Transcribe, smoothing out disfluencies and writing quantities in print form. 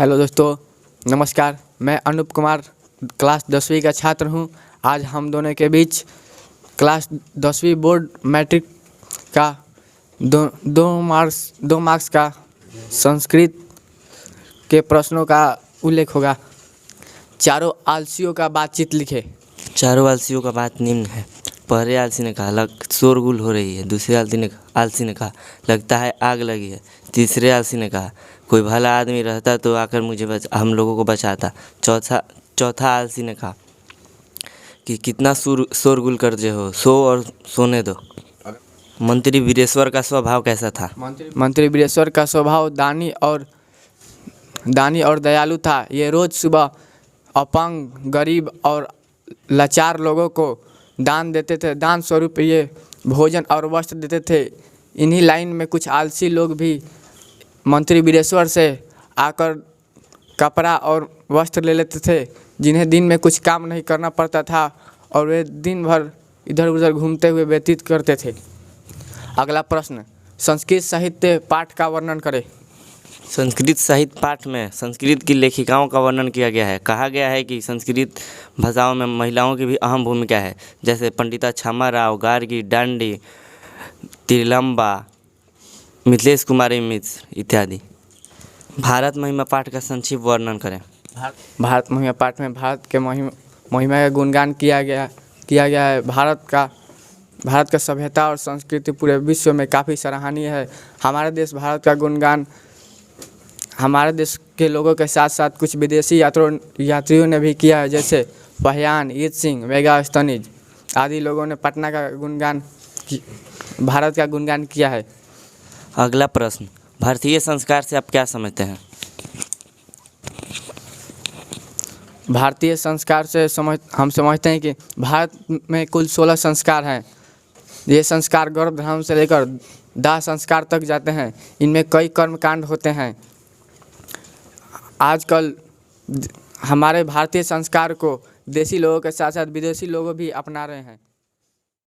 Hello दोस्तों, नमस्कार। मैं अनूप कुमार क्लास 10वीं का छात्र हूं। आज हम दोनों के बीच क्लास 10वीं बोर्ड मैट्रिक का दो मार्क्स का संस्कृत के प्रश्नों का उल्लेख होगा। चारों आलसियों का बातचीत लिखे। चारों आलसियों का बात निम्न है। पहले आलसी ने कहा शोरगुल हो रही है। दूसरे आलसी ने कहा लगता है आग लगी है। तीसरे आलसी ने कहा कोई भला आदमी रहता तो आकर हम लोगों को बचाता। चौथा आलसी ने कहा कि कितना शोरगुल करते हो, सो और सोने दो। मंत्री वीरेश्वर का स्वभाव कैसा था? मंत्री वीरेश्वर का स्वभाव दानी और दयालु था। ये रोज़ सुबह अपंग, गरीब और लाचार लोगों को दान देते थे। दान स्वरूप ये भोजन और वस्त्र देते थे। इन्हीं लाइन में कुछ आलसी लोग भी मंत्री वीरेश्वर से आकर कपड़ा और वस्त्र ले लेते थे, जिन्हें दिन में कुछ काम नहीं करना पड़ता था और वे दिन भर इधर उधर घूमते हुए व्यतीत करते थे। अगला प्रश्न, संस्कृत साहित्य पाठ का वर्णन करें। संस्कृत साहित्य पाठ में संस्कृत की लेखिकाओं का वर्णन किया गया है। कहा गया है कि संस्कृत भाषाओं में महिलाओं की भी अहम भूमिका है, जैसे पंडिता छमा राव, गार्गी, डांडी, तिरलंबा, मिथिलेश कुमारी मिश्र इत्यादि। भारत महिमा पाठ का संक्षिप्त वर्णन करें। भारत महिमा पाठ में भारत के महिमा का गुणगान किया गया है। भारत का सभ्यता और संस्कृति पूरे विश्व में काफ़ी सराहनीय है। हमारे देश भारत का गुणगान हमारे देश के लोगों के साथ साथ कुछ विदेशी यात्रियों ने भी किया है, जैसे फहियान, ईद सिंह, मेगास्थनीज आदि लोगों ने भारत का गुणगान किया है। अगला प्रश्न, भारतीय संस्कार से आप क्या समझते हैं? भारतीय संस्कार से हम समझते हैं कि भारत में कुल 16 संस्कार हैं। ये संस्कार गर्भधारण से लेकर दाह संस्कार तक जाते हैं। इनमें कई कर्मकांड होते हैं। आजकल हमारे भारतीय संस्कार को देसी लोगों के साथ साथ विदेशी लोग भी अपना रहे हैं।